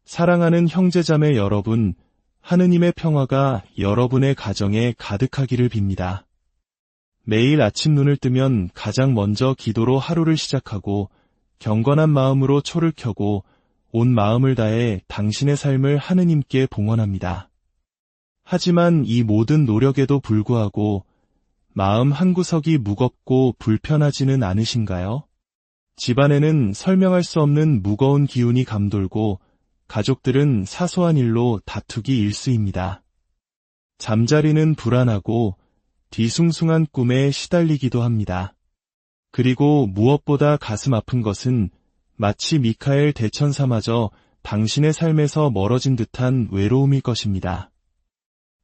사랑하는 형제자매 여러분, 하느님의 평화가 여러분의 가정에 가득하기를 빕니다. 매일 아침 눈을 뜨면 가장 먼저 기도로 하루를 시작하고 경건한 마음으로 초를 켜고 온 마음을 다해 당신의 삶을 하느님께 봉헌합니다. 하지만 이 모든 노력에도 불구하고 마음 한구석이 무겁고 불편하지는 않으신가요? 집안에는 설명할 수 없는 무거운 기운이 감돌고 가족들은 사소한 일로 다투기 일쑤입니다. 잠자리는 불안하고 뒤숭숭한 꿈에 시달리기도 합니다. 그리고 무엇보다 가슴 아픈 것은 마치 미카엘 대천사마저 당신의 삶에서 멀어진 듯한 외로움일 것입니다.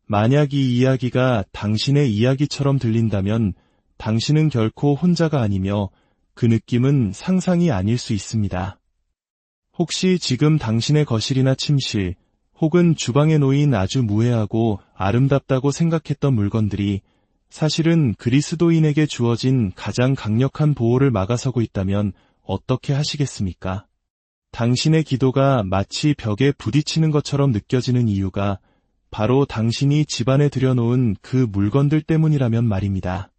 만약 이 이야기가 당신의 이야기처럼 들린다면 당신은 결코 혼자가 아니며 그 느낌은 상상이 아닐 수 있습니다. 혹시 지금 당신의 거실이나 침실 혹은 주방에 놓인 아주 무해하고 아름답다고 생각했던 물건들이 사실은 그리스도인에게 주어진 가장 강력한 보호를 막아서고 있다면 어떻게 하시겠습니까? 당신의 기도가 마치 벽에 부딪히는 것처럼 느껴지는 이유가 바로 당신이 집안에 들여놓은 그 물건들 때문이라면 말입니다.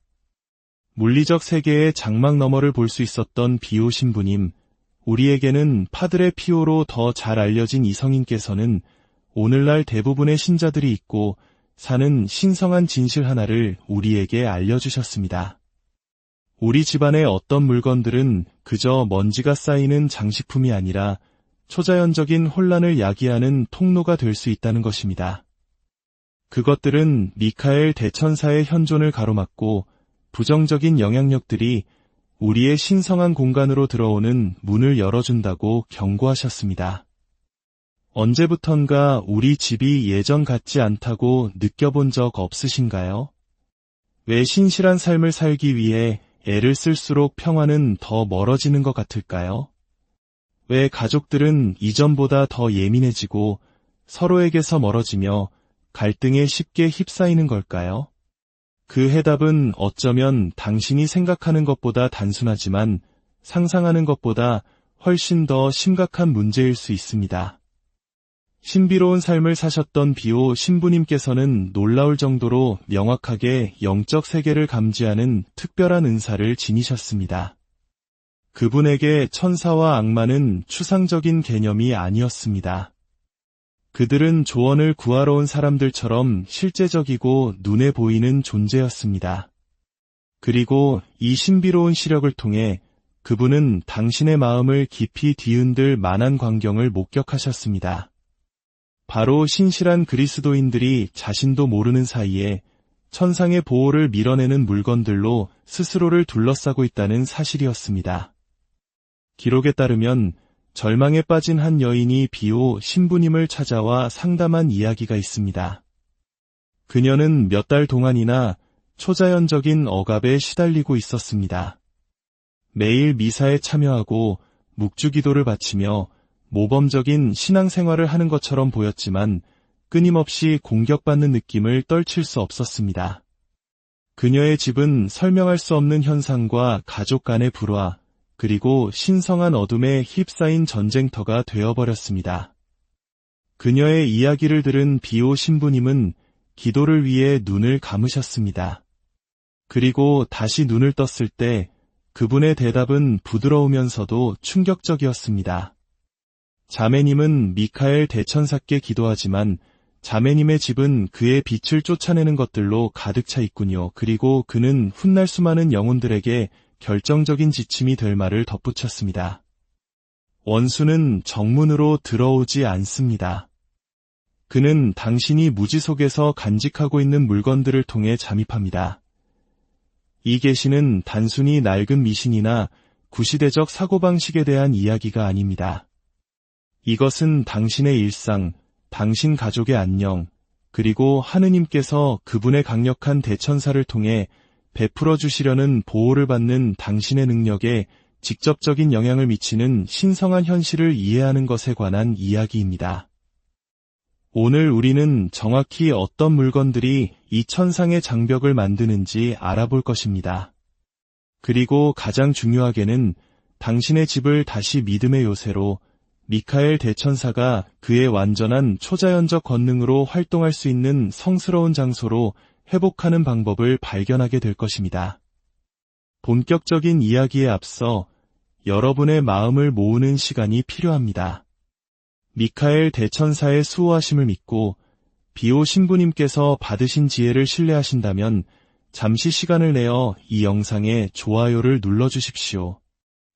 물리적 세계의 장막 너머를 볼 수 있었던 비오 신부님, 우리에게는 파드레 피오로 더 잘 알려진 이성인께서는 오늘날 대부분의 신자들이 잊고 사는 신성한 진실 하나를 우리에게 알려주셨습니다. 우리 집안의 어떤 물건들은 그저 먼지가 쌓이는 장식품이 아니라 초자연적인 혼란을 야기하는 통로가 될 수 있다는 것입니다. 그것들은 미카엘 대천사의 현존을 가로막고 부정적인 영향력들이 우리의 신성한 공간으로 들어오는 문을 열어준다고 경고하셨습니다. 언제부턴가 우리 집이 예전 같지 않다고 느껴본 적 없으신가요? 왜 신실한 삶을 살기 위해 애를 쓸수록 평화는 더 멀어지는 것 같을까요? 왜 가족들은 이전보다 더 예민해지고 서로에게서 멀어지며 갈등에 쉽게 휩싸이는 걸까요? 그 해답은 어쩌면 당신이 생각하는 것보다 단순하지만 상상하는 것보다 훨씬 더 심각한 문제일 수 있습니다. 신비로운 삶을 사셨던 비오 신부님께서는 놀라울 정도로 명확하게 영적 세계를 감지하는 특별한 은사를 지니셨습니다. 그분에게 천사와 악마는 추상적인 개념이 아니었습니다. 그들은 조언을 구하러 온 사람들처럼 실제적이고 눈에 보이는 존재였습니다. 그리고 이 신비로운 시력을 통해 그분은 당신의 마음을 깊이 뒤흔들 만한 광경을 목격하셨습니다. 바로 신실한 그리스도인들이 자신도 모르는 사이에 천상의 보호를 밀어내는 물건들로 스스로를 둘러싸고 있다는 사실이었습니다. 기록에 따르면 절망에 빠진 한 여인이 비오 신부님을 찾아와 상담한 이야기가 있습니다. 그녀는 몇 달 동안이나 초자연적인 억압에 시달리고 있었습니다. 매일 미사에 참여하고 묵주기도를 바치며 모범적인 신앙생활을 하는 것처럼 보였지만 끊임없이 공격받는 느낌을 떨칠 수 없었습니다. 그녀의 집은 설명할 수 없는 현상과 가족 간의 불화, 그리고 신성한 어둠에 휩싸인 전쟁터가 되어버렸습니다. 그녀의 이야기를 들은 비오 신부님은 기도를 위해 눈을 감으셨습니다. 그리고 다시 눈을 떴을 때 그분의 대답은 부드러우면서도 충격적이었습니다. 자매님은 미카엘 대천사께 기도하지만 자매님의 집은 그의 빛을 쫓아내는 것들로 가득 차 있군요. 그리고 그는 훗날 수많은 영혼들에게 결정적인 지침이 될 말을 덧붙였습니다. 원수는 정문으로 들어오지 않습니다. 그는 당신이 무지 속에서 간직하고 있는 물건들을 통해 잠입합니다. 이 계시는 단순히 낡은 미신이나 구시대적 사고방식에 대한 이야기가 아닙니다. 이것은 당신의 일상, 당신 가족의 안녕, 그리고 하느님께서 그분의 강력한 대천사를 통해 베풀어 주시려는 보호를 받는 당신의 능력에 직접적인 영향을 미치는 신성한 현실을 이해하는 것에 관한 이야기입니다. 오늘 우리는 정확히 어떤 물건들이 이 천상의 장벽을 만드는지 알아볼 것입니다. 그리고 가장 중요하게는 당신의 집을 다시 믿음의 요새로, 미카엘 대천사가 그의 완전한 초자연적 권능으로 활동할 수 있는 성스러운 장소로 회복하는 방법을 발견하게 될 것입니다. 본격적인 이야기에 앞서 여러분의 마음을 모으는 시간이 필요합니다. 미카엘 대천사의 수호하심을 믿고 비오 신부님께서 받으신 지혜를 신뢰하신다면 잠시 시간을 내어 이 영상에 좋아요를 눌러주십시오.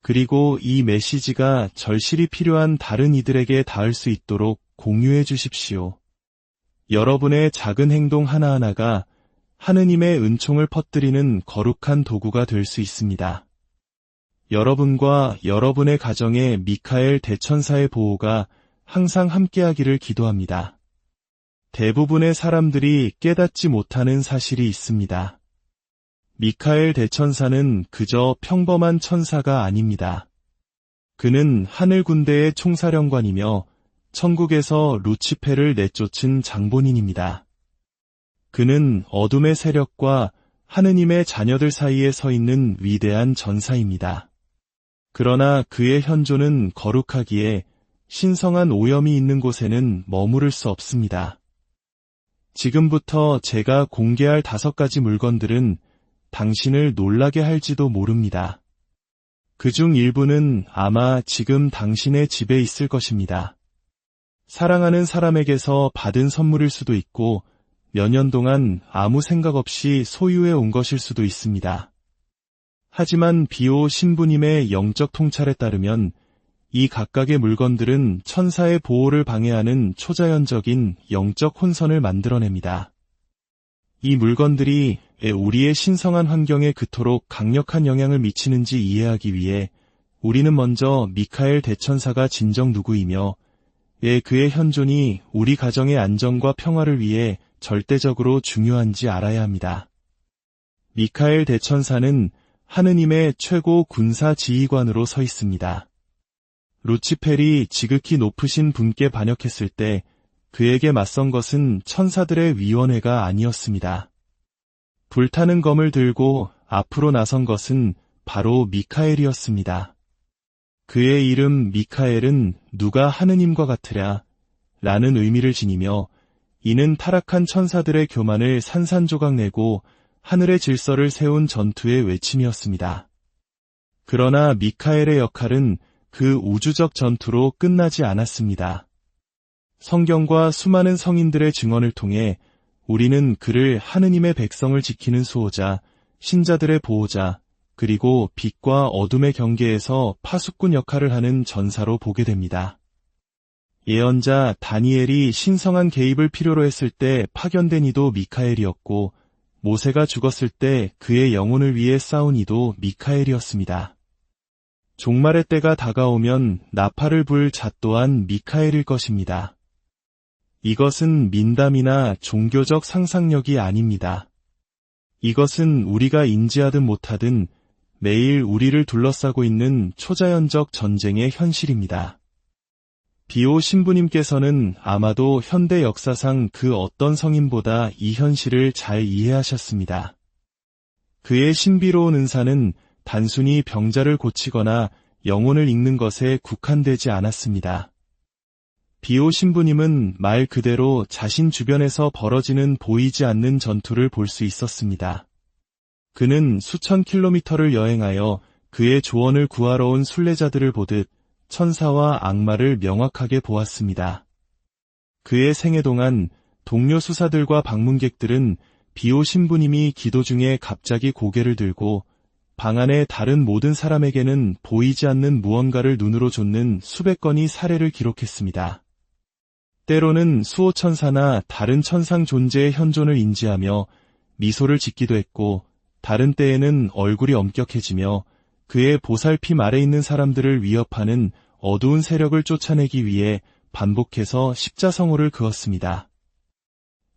그리고 이 메시지가 절실히 필요한 다른 이들에게 닿을 수 있도록 공유해 주십시오. 여러분의 작은 행동 하나하나가 하느님의 은총을 퍼뜨리는 거룩한 도구가 될 수 있습니다. 여러분과 여러분의 가정에 미카엘 대천사의 보호가 항상 함께하기를 기도합니다. 대부분의 사람들이 깨닫지 못하는 사실이 있습니다. 미카엘 대천사는 그저 평범한 천사가 아닙니다. 그는 하늘 군대의 총사령관이며 천국에서 루치페를 내쫓은 장본인입니다. 그는 어둠의 세력과 하느님의 자녀들 사이에 서 있는 위대한 전사입니다. 그러나 그의 현존은 거룩하기에 신성한 오염이 있는 곳에는 머무를 수 없습니다. 지금부터 제가 공개할 5가지 물건들은 당신을 놀라게 할지도 모릅니다. 그중 일부는 아마 지금 당신의 집에 있을 것입니다. 사랑하는 사람에게서 받은 선물일 수도 있고 몇 년 동안 아무 생각 없이 소유해 온 것일 수도 있습니다. 하지만 비오 신부님의 영적 통찰에 따르면 이 각각의 물건들은 천사의 보호를 방해하는 초자연적인 영적 혼선을 만들어냅니다. 이 물건들이 우리의 신성한 환경에 그토록 강력한 영향을 미치는지 이해하기 위해 우리는 먼저 미카엘 대천사가 진정 누구이며 그의 현존이 우리 가정의 안정과 평화를 위해 절대적으로 중요한지 알아야 합니다. 미카엘 대천사는 하느님의 최고 군사 지휘관으로 서 있습니다. 루치펠이 지극히 높으신 분께 반역했을 때 그에게 맞선 것은 천사들의 위원회가 아니었습니다. 불타는 검을 들고 앞으로 나선 것은 바로 미카엘이었습니다. 그의 이름 미카엘은 누가 하느님과 같으랴 라는 의미를 지니며 이는 타락한 천사들의 교만을 산산조각내고 하늘의 질서를 세운 전투의 외침이었습니다. 그러나 미카엘의 역할은 그 우주적 전투로 끝나지 않았습니다. 성경과 수많은 성인들의 증언을 통해 우리는 그를 하느님의 백성을 지키는 수호자, 신자들의 보호자, 그리고 빛과 어둠의 경계에서 파수꾼 역할을 하는 전사로 보게 됩니다. 예언자 다니엘이 신성한 개입을 필요로 했을 때 파견된 이도 미카엘이었고 모세가 죽었을 때 그의 영혼을 위해 싸운 이도 미카엘이었습니다. 종말의 때가 다가오면 나팔을 불 자 또한 미카엘일 것입니다. 이것은 민담이나 종교적 상상력이 아닙니다. 이것은 우리가 인지하든 못하든 매일 우리를 둘러싸고 있는 초자연적 전쟁의 현실입니다. 비오 신부님께서는 아마도 현대 역사상 그 어떤 성인보다 이 현실을 잘 이해하셨습니다. 그의 신비로운 은사는 단순히 병자를 고치거나 영혼을 읽는 것에 국한되지 않았습니다. 비오 신부님은 말 그대로 자신 주변에서 벌어지는 보이지 않는 전투를 볼 수 있었습니다. 그는 수천 킬로미터를 여행하여 그의 조언을 구하러 온 순례자들을 보듯 천사와 악마를 명확하게 보았습니다. 그의 생애 동안 동료 수사들과 방문객들은 비오 신부님이 기도 중에 갑자기 고개를 들고 방 안의 다른 모든 사람에게는 보이지 않는 무언가를 눈으로 좇는 수백 건의 사례를 기록했습니다. 때로는 수호천사나 다른 천상 존재의 현존을 인지하며 미소를 짓기도 했고 다른 때에는 얼굴이 엄격해지며 그의 보살핌 아래 있는 사람들을 위협하는 어두운 세력을 쫓아내기 위해 반복해서 십자성호를 그었습니다.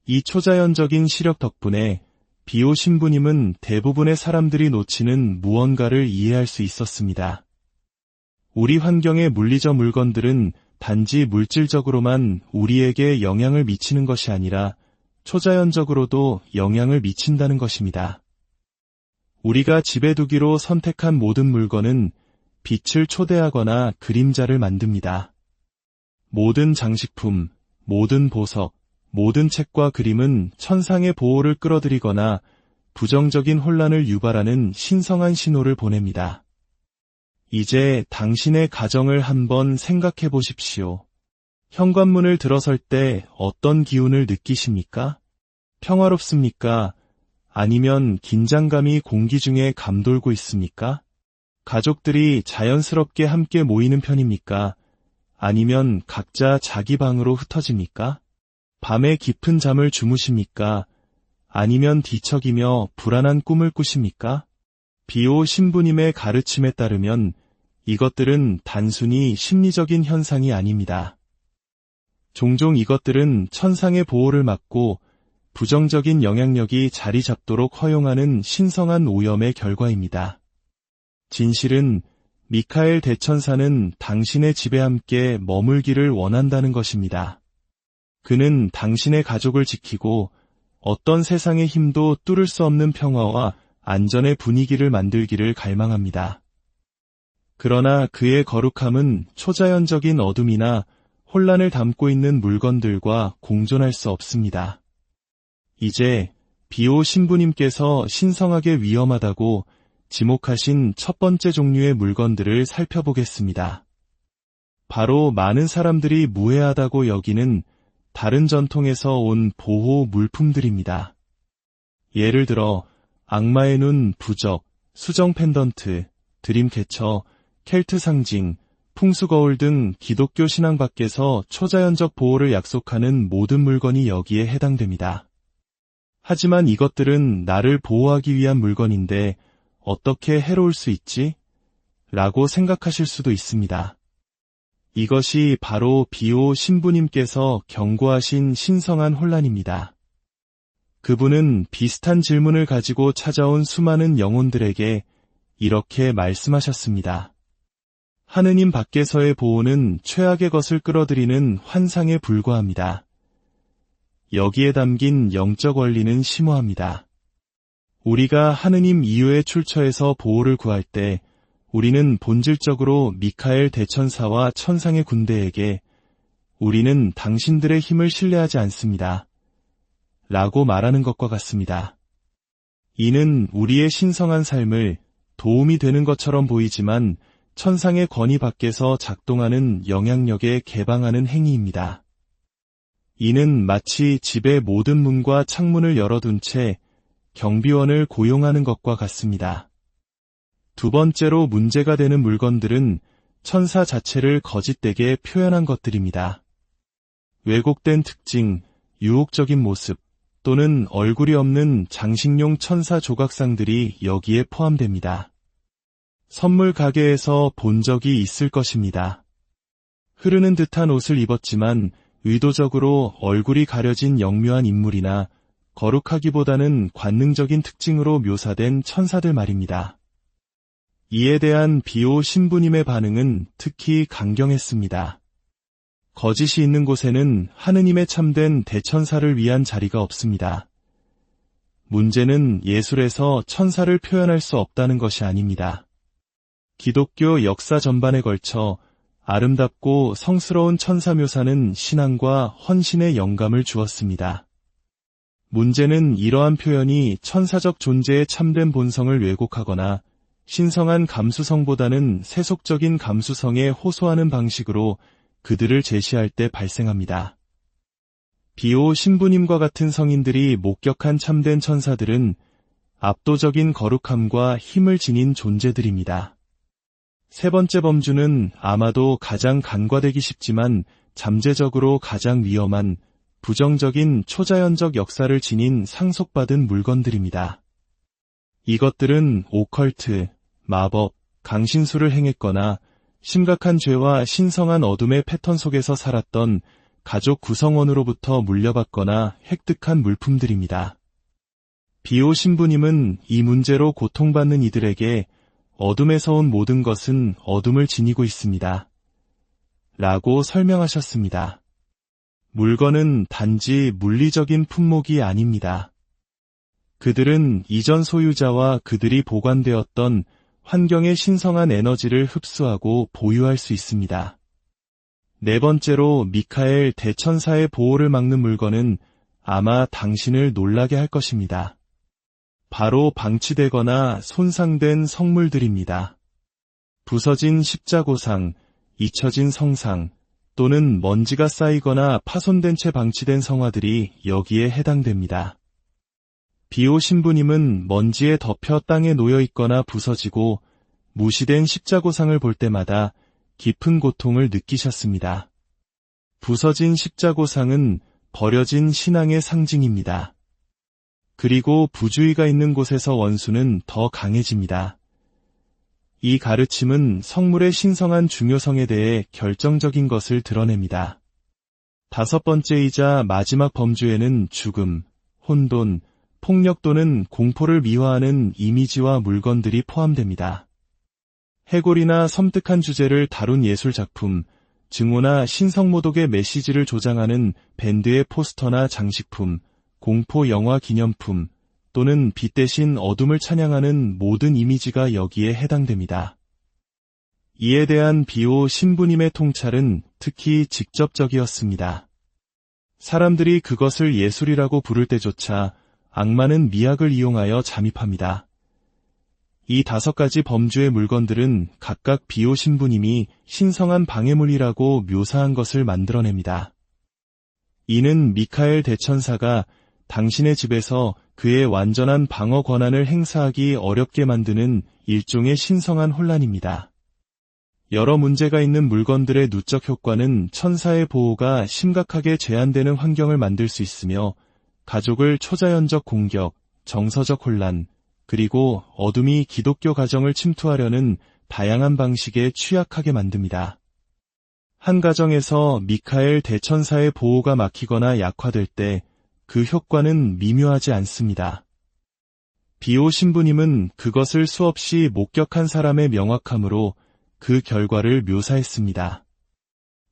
이 초자연적인 시력 덕분에 비오 신부님은 대부분의 사람들이 놓치는 무언가를 이해할 수 있었습니다. 우리 환경의 물리적 물건들은 단지 물질적으로만 우리에게 영향을 미치는 것이 아니라 초자연적으로도 영향을 미친다는 것입니다. 우리가 집에 두기로 선택한 모든 물건은 빛을 초대하거나 그림자를 만듭니다. 모든 장식품, 모든 보석, 모든 책과 그림은 천상의 보호를 끌어들이거나 부정적인 혼란을 유발하는 신성한 신호를 보냅니다. 이제 당신의 가정을 한번 생각해 보십시오. 현관문을 들어설 때 어떤 기운을 느끼십니까? 평화롭습니까? 아니면 긴장감이 공기 중에 감돌고 있습니까? 가족들이 자연스럽게 함께 모이는 편입니까? 아니면 각자 자기 방으로 흩어집니까? 밤에 깊은 잠을 주무십니까? 아니면 뒤척이며 불안한 꿈을 꾸십니까? 비오 신부님의 가르침에 따르면 이것들은 단순히 심리적인 현상이 아닙니다. 종종 이것들은 천상의 보호를 막고 부정적인 영향력이 자리 잡도록 허용하는 신성한 오염의 결과입니다. 진실은 미카엘 대천사는 당신의 집에 함께 머물기를 원한다는 것입니다. 그는 당신의 가족을 지키고 어떤 세상의 힘도 뚫을 수 없는 평화와 안전의 분위기를 만들기를 갈망합니다. 그러나 그의 거룩함은 초자연적인 어둠이나 혼란을 담고 있는 물건들과 공존할 수 없습니다. 이제 비오 신부님께서 신성하게 위험하다고 지목하신 첫 번째 종류의 물건들을 살펴보겠습니다. 바로 많은 사람들이 무해하다고 여기는 다른 전통에서 온 보호 물품들입니다. 예를 들어 악마의 눈 부적, 수정 펜던트, 드림캐쳐, 켈트 상징, 풍수거울 등 기독교 신앙 밖에서 초자연적 보호를 약속하는 모든 물건이 여기에 해당됩니다. 하지만 이것들은 나를 보호하기 위한 물건인데 어떻게 해로울 수 있지? 라고 생각하실 수도 있습니다. 이것이 바로 비오 신부님께서 경고하신 신성한 혼란입니다. 그분은 비슷한 질문을 가지고 찾아온 수많은 영혼들에게 이렇게 말씀하셨습니다. 하느님 밖에서의 보호는 최악의 것을 끌어들이는 환상에 불과합니다. 여기에 담긴 영적 원리는 심오합니다. 우리가 하느님 이외의 출처에서 보호를 구할 때 우리는 본질적으로 미카엘 대천사와 천상의 군대에게 우리는 당신들의 힘을 신뢰하지 않습니다. 라고 말하는 것과 같습니다. 이는 우리의 신성한 삶을 도움이 되는 것처럼 보이지만 천상의 권위 밖에서 작동하는 영향력에 개방하는 행위입니다. 이는 마치 집의 모든 문과 창문을 열어둔 채 경비원을 고용하는 것과 같습니다. 두 번째로 문제가 되는 물건들은 천사 자체를 거짓되게 표현한 것들입니다. 왜곡된 특징, 유혹적인 모습 또는 얼굴이 없는 장식용 천사 조각상들이 여기에 포함됩니다. 선물 가게에서 본 적이 있을 것입니다. 흐르는 듯한 옷을 입었지만 의도적으로 얼굴이 가려진 영묘한 인물이나 거룩하기보다는 관능적인 특징으로 묘사된 천사들 말입니다. 이에 대한 비오 신부님의 반응은 특히 강경했습니다. 거짓이 있는 곳에는 하느님의 참된 대천사를 위한 자리가 없습니다. 문제는 예술에서 천사를 표현할 수 없다는 것이 아닙니다. 기독교 역사 전반에 걸쳐 아름답고 성스러운 천사 묘사는 신앙과 헌신의 영감을 주었습니다. 문제는 이러한 표현이 천사적 존재의 참된 본성을 왜곡하거나 신성한 감수성보다는 세속적인 감수성에 호소하는 방식으로 그들을 제시할 때 발생합니다. 비오 신부님과 같은 성인들이 목격한 참된 천사들은 압도적인 거룩함과 힘을 지닌 존재들입니다. 세 번째 범주는 아마도 가장 간과되기 쉽지만 잠재적으로 가장 위험한 부정적인 초자연적 역사를 지닌 상속받은 물건들입니다. 이것들은 오컬트, 마법, 강신술을 행했거나 심각한 죄와 신성한 어둠의 패턴 속에서 살았던 가족 구성원으로부터 물려받거나 획득한 물품들입니다. 비오 신부님은 이 문제로 고통받는 이들에게 어둠에서 온 모든 것은 어둠을 지니고 있습니다. 라고 설명하셨습니다. 물건은 단지 물리적인 품목이 아닙니다. 그들은 이전 소유자와 그들이 보관되었던 환경의 신성한 에너지를 흡수하고 보유할 수 있습니다. 네 번째로 미카엘 대천사의 보호를 막는 물건은 아마 당신을 놀라게 할 것입니다. 바로 방치되거나 손상된 성물들입니다. 부서진 십자고상, 잊혀진 성상, 또는 먼지가 쌓이거나 파손된 채 방치된 성화들이 여기에 해당됩니다. 비오 신부님은 먼지에 덮여 땅에 놓여 있거나 부서지고 무시된 십자고상을 볼 때마다 깊은 고통을 느끼셨습니다. 부서진 십자고상은 버려진 신앙의 상징입니다. 그리고 부주의가 있는 곳에서 원수는 더 강해집니다. 이 가르침은 성물의 신성한 중요성에 대해 결정적인 것을 드러냅니다. 다섯 번째이자 마지막 범주에는 죽음, 혼돈, 폭력 또는 공포를 미화하는 이미지와 물건들이 포함됩니다. 해골이나 섬뜩한 주제를 다룬 예술작품, 증오나 신성모독의 메시지를 조장하는 밴드의 포스터나 장식품, 공포 영화 기념품, 또는 빛 대신 어둠을 찬양하는 모든 이미지가 여기에 해당됩니다. 이에 대한 비오 신부님의 통찰은 특히 직접적이었습니다. 사람들이 그것을 예술이라고 부를 때조차 악마는 미학을 이용하여 잠입합니다. 이 다섯 가지 범주의 물건들은 각각 비오 신부님이 신성한 방해물이라고 묘사한 것을 만들어냅니다. 이는 미카엘 대천사가 당신의 집에서 그의 완전한 방어 권한을 행사하기 어렵게 만드는 일종의 신성한 혼란입니다. 여러 문제가 있는 물건들의 누적 효과는 천사의 보호가 심각하게 제한되는 환경을 만들 수 있으며 가족을 초자연적 공격, 정서적 혼란, 그리고 어둠이 기독교 가정을 침투하려는 다양한 방식에 취약하게 만듭니다. 한 가정에서 미카엘 대천사의 보호가 막히거나 약화될 때 그 효과는 미묘하지 않습니다. 비오 신부님은 그것을 수없이 목격한 사람의 명확함으로 그 결과를 묘사했습니다.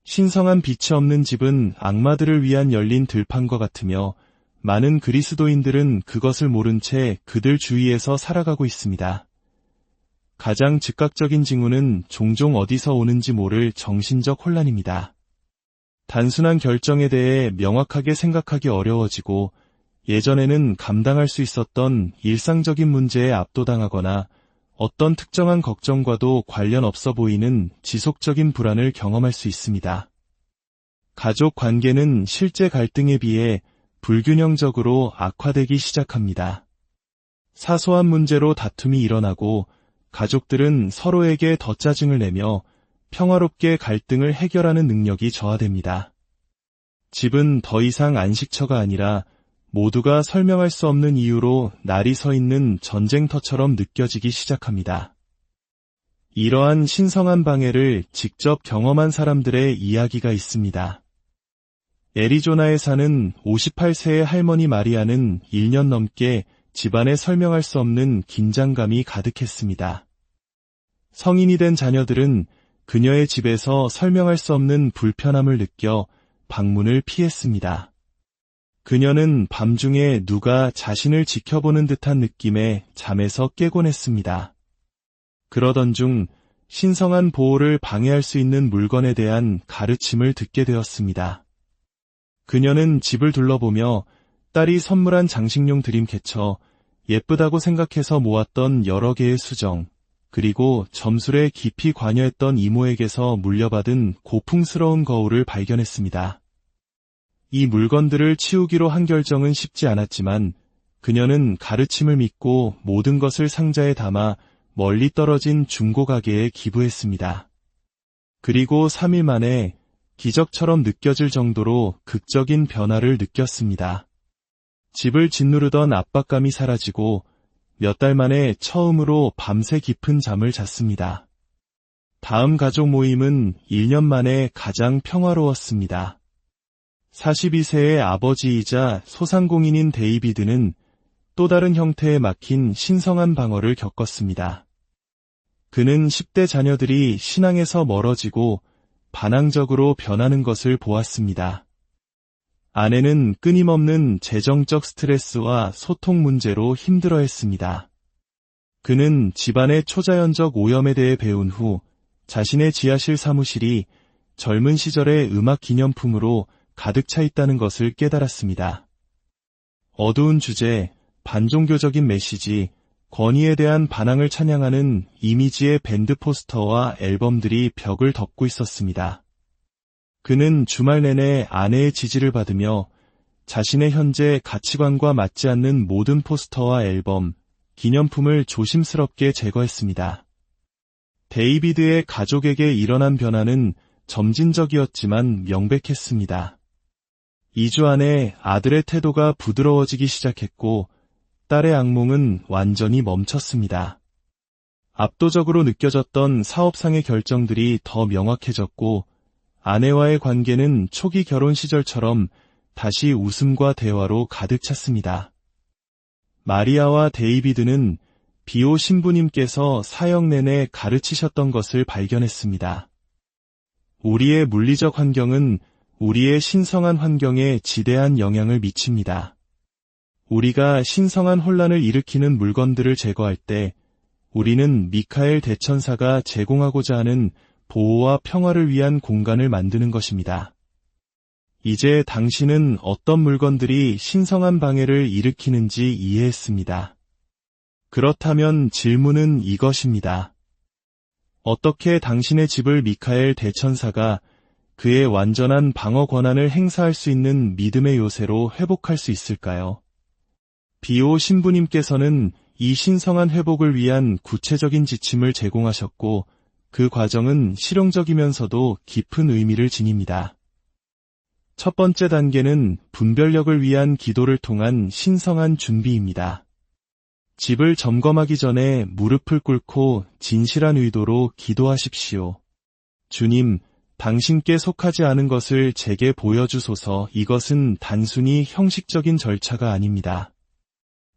신성한 빛이 없는 집은 악마들을 위한 열린 들판과 같으며 많은 그리스도인들은 그것을 모른 채 그들 주위에서 살아가고 있습니다. 가장 즉각적인 징후는 종종 어디서 오는지 모를 정신적 혼란입니다. 단순한 결정에 대해 명확하게 생각하기 어려워지고 예전에는 감당할 수 있었던 일상적인 문제에 압도당하거나 어떤 특정한 걱정과도 관련 없어 보이는 지속적인 불안을 경험할 수 있습니다. 가족 관계는 실제 갈등에 비해 불균형적으로 악화되기 시작합니다. 사소한 문제로 다툼이 일어나고 가족들은 서로에게 더 짜증을 내며 평화롭게 갈등을 해결하는 능력이 저하됩니다. 집은 더 이상 안식처가 아니라 모두가 설명할 수 없는 이유로 날이 서 있는 전쟁터처럼 느껴지기 시작합니다. 이러한 신성한 방해를 직접 경험한 사람들의 이야기가 있습니다. 애리조나에 사는 58세의 할머니 마리아는 1년 넘게 집안에 설명할 수 없는 긴장감이 가득했습니다. 성인이 된 자녀들은 그녀의 집에서 설명할 수 없는 불편함을 느껴 방문을 피했습니다. 그녀는 밤중에 누가 자신을 지켜보는 듯한 느낌에 잠에서 깨곤 했습니다. 그러던 중 신성한 보호를 방해할 수 있는 물건에 대한 가르침을 듣게 되었습니다. 그녀는 집을 둘러보며 딸이 선물한 장식용 드림캐쳐, 예쁘다고 생각해서 모았던 여러 개의 수정, 그리고 점술에 깊이 관여했던 이모에게서 물려받은 고풍스러운 거울을 발견했습니다. 이 물건들을 치우기로 한 결정은 쉽지 않았지만 그녀는 가르침을 믿고 모든 것을 상자에 담아 멀리 떨어진 중고가게에 기부했습니다. 그리고 3일 만에 기적처럼 느껴질 정도로 극적인 변화를 느꼈습니다. 집을 짓누르던 압박감이 사라지고 몇 달 만에 처음으로 밤새 깊은 잠을 잤습니다. 다음 가족 모임은 1년 만에 가장 평화로웠습니다. 42세의 아버지이자 소상공인인 데이비드는 또 다른 형태에 막힌 신성한 방어를 겪었습니다. 그는 10대 자녀들이 신앙에서 멀어지고 반항적으로 변하는 것을 보았습니다. 아내는 끊임없는 재정적 스트레스와 소통 문제로 힘들어했습니다. 그는 집안의 초자연적 오염에 대해 배운 후 자신의 지하실 사무실이 젊은 시절의 음악 기념품으로 가득 차 있다는 것을 깨달았습니다. 어두운 주제, 반종교적인 메시지, 권위에 대한 반항을 찬양하는 이미지의 밴드 포스터와 앨범들이 벽을 덮고 있었습니다. 그는 주말 내내 아내의 지지를 받으며 자신의 현재 가치관과 맞지 않는 모든 포스터와 앨범, 기념품을 조심스럽게 제거했습니다. 데이비드의 가족에게 일어난 변화는 점진적이었지만 명백했습니다. 2주 안에 아들의 태도가 부드러워지기 시작했고 딸의 악몽은 완전히 멈췄습니다. 압도적으로 느껴졌던 사업상의 결정들이 더 명확해졌고 아내와의 관계는 초기 결혼 시절처럼 다시 웃음과 대화로 가득 찼습니다. 마리아와 데이비드는 비오 신부님께서 사역 내내 가르치셨던 것을 발견했습니다. 우리의 물리적 환경은 우리의 신성한 환경에 지대한 영향을 미칩니다. 우리가 신성한 혼란을 일으키는 물건들을 제거할 때 우리는 미카엘 대천사가 제공하고자 하는 보호와 평화를 위한 공간을 만드는 것입니다. 이제 당신은 어떤 물건들이 신성한 방해를 일으키는지 이해했습니다. 그렇다면 질문은 이것입니다. 어떻게 당신의 집을 미카엘 대천사가 그의 완전한 방어 권한을 행사할 수 있는 믿음의 요새로 회복할 수 있을까요? 비오 신부님께서는 이 신성한 회복을 위한 구체적인 지침을 제공하셨고 그 과정은 실용적이면서도 깊은 의미를 지닙니다. 첫 번째 단계는 분별력을 위한 기도를 통한 신성한 준비입니다. 집을 점검하기 전에 무릎을 꿇고 진실한 의도로 기도하십시오. 주님, 당신께 속하지 않은 것을 제게 보여주소서. 이것은 단순히 형식적인 절차가 아닙니다.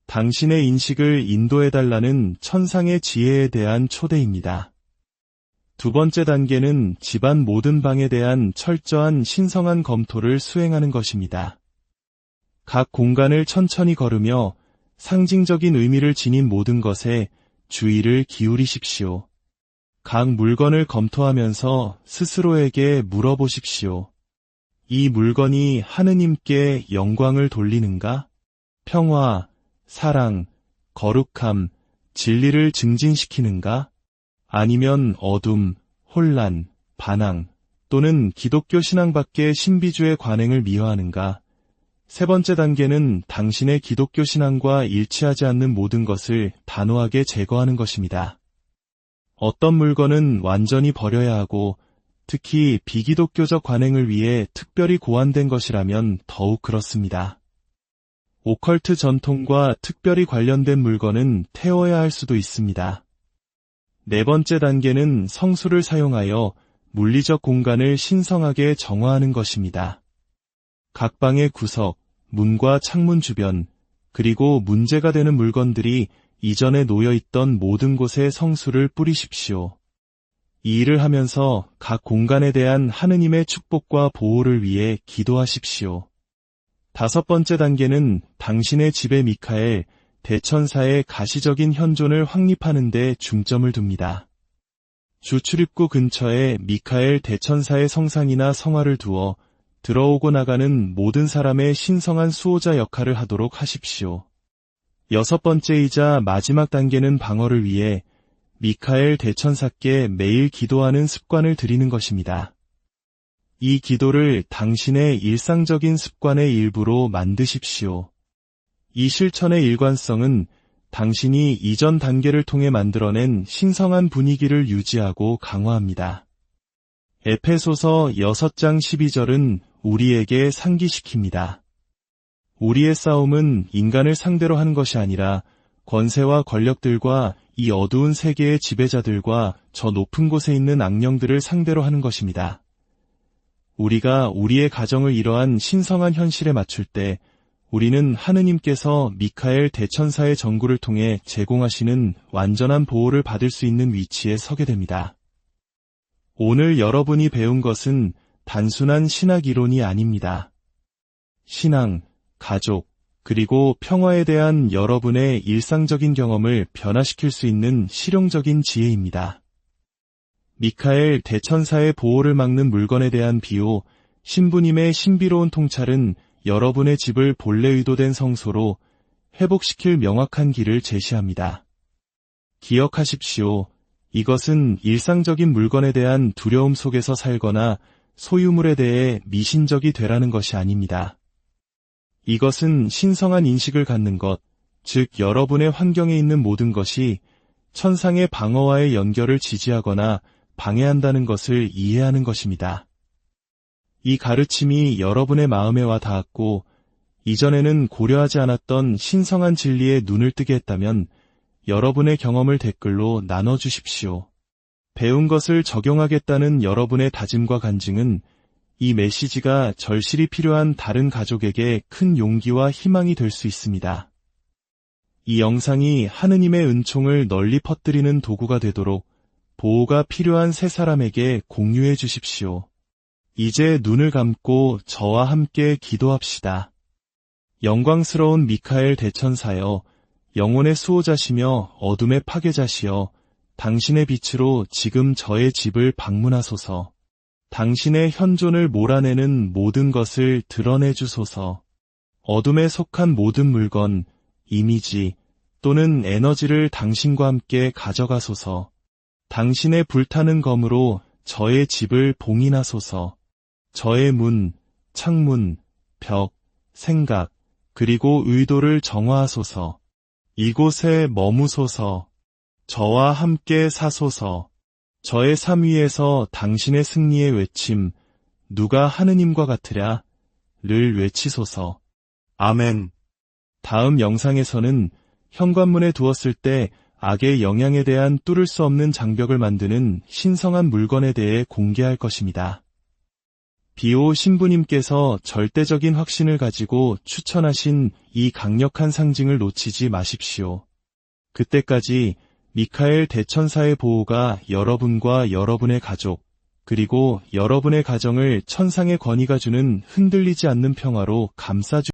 당신의 인식을 인도해달라는 천상의 지혜에 대한 초대입니다. 두 번째 단계는 집안 모든 방에 대한 철저한 신성한 검토를 수행하는 것입니다. 각 공간을 천천히 걸으며 상징적인 의미를 지닌 모든 것에 주의를 기울이십시오. 각 물건을 검토하면서 스스로에게 물어보십시오. 이 물건이 하느님께 영광을 돌리는가? 평화, 사랑, 거룩함, 진리를 증진시키는가? 아니면 어둠, 혼란, 반항 또는 기독교 신앙 밖의 신비주의 관행을 미화하는가? 세 번째 단계는 당신의 기독교 신앙과 일치하지 않는 모든 것을 단호하게 제거하는 것입니다. 어떤 물건은 완전히 버려야 하고 특히 비기독교적 관행을 위해 특별히 고안된 것이라면 더욱 그렇습니다. 오컬트 전통과 특별히 관련된 물건은 태워야 할 수도 있습니다. 네 번째 단계는 성수를 사용하여 물리적 공간을 신성하게 정화하는 것입니다. 각 방의 구석, 문과 창문 주변, 그리고 문제가 되는 물건들이 이전에 놓여있던 모든 곳에 성수를 뿌리십시오. 이 일을 하면서 각 공간에 대한 하느님의 축복과 보호를 위해 기도하십시오. 다섯 번째 단계는 당신의 집에 미카엘, 대천사의 가시적인 현존을 확립하는 데 중점을 둡니다. 주 출입구 근처에 미카엘 대천사의 성상이나 성화를 두어 들어오고 나가는 모든 사람의 신성한 수호자 역할을 하도록 하십시오. 여섯 번째이자 마지막 단계는 방어를 위해 미카엘 대천사께 매일 기도하는 습관을 들이는 것입니다. 이 기도를 당신의 일상적인 습관의 일부로 만드십시오. 이 실천의 일관성은 당신이 이전 단계를 통해 만들어낸 신성한 분위기를 유지하고 강화합니다. 에페소서 6장 12절은 우리에게 상기시킵니다. 우리의 싸움은 인간을 상대로 하는 것이 아니라 권세와 권력들과 이 어두운 세계의 지배자들과 저 높은 곳에 있는 악령들을 상대로 하는 것입니다. 우리가 우리의 가정을 이러한 신성한 현실에 맞출 때 우리는 하느님께서 미카엘 대천사의 전구를 통해 제공하시는 완전한 보호를 받을 수 있는 위치에 서게 됩니다. 오늘 여러분이 배운 것은 단순한 신학 이론이 아닙니다. 신앙, 가족, 그리고 평화에 대한 여러분의 일상적인 경험을 변화시킬 수 있는 실용적인 지혜입니다. 미카엘 대천사의 보호를 막는 물건에 대한 비호, 신부님의 신비로운 통찰은 여러분의 집을 본래 의도된 성소로 회복시킬 명확한 길을 제시합니다. 기억하십시오. 이것은 일상적인 물건에 대한 두려움 속에서 살거나 소유물에 대해 미신적이 되라는 것이 아닙니다. 이것은 신성한 인식을 갖는 것, 즉 여러분의 환경에 있는 모든 것이 천상의 방어와의 연결을 지지하거나 방해한다는 것을 이해하는 것입니다. 이 가르침이 여러분의 마음에 와 닿았고 이전에는 고려하지 않았던 신성한 진리에 눈을 뜨게 했다면 여러분의 경험을 댓글로 나눠주십시오. 배운 것을 적용하겠다는 여러분의 다짐과 간증은 이 메시지가 절실히 필요한 다른 가족에게 큰 용기와 희망이 될 수 있습니다. 이 영상이 하느님의 은총을 널리 퍼뜨리는 도구가 되도록 보호가 필요한 세 사람에게 공유해 주십시오. 이제 눈을 감고 저와 함께 기도합시다. 영광스러운 미카엘 대천사여, 영혼의 수호자시며 어둠의 파괴자시여, 당신의 빛으로 지금 저의 집을 방문하소서. 당신의 현존을 몰아내는 모든 것을 드러내 주소서. 어둠에 속한 모든 물건, 이미지 또는 에너지를 당신과 함께 가져가소서. 당신의 불타는 검으로 저의 집을 봉인하소서. 저의 문, 창문, 벽, 생각, 그리고 의도를 정화하소서. 이곳에 머무소서. 저와 함께 사소서. 저의 삶 위에서 당신의 승리의 외침, 누가 하느님과 같으랴? 를 외치소서. 아멘. 다음 영상에서는 현관문에 두었을 때 악의 영향에 대한 뚫을 수 없는 장벽을 만드는 신성한 물건에 대해 공개할 것입니다. 비오 신부님께서 절대적인 확신을 가지고 추천하신 이 강력한 상징을 놓치지 마십시오. 그때까지 미카엘 대천사의 보호가 여러분과 여러분의 가족, 그리고 여러분의 가정을 천상의 권위가 주는 흔들리지 않는 평화로 감싸주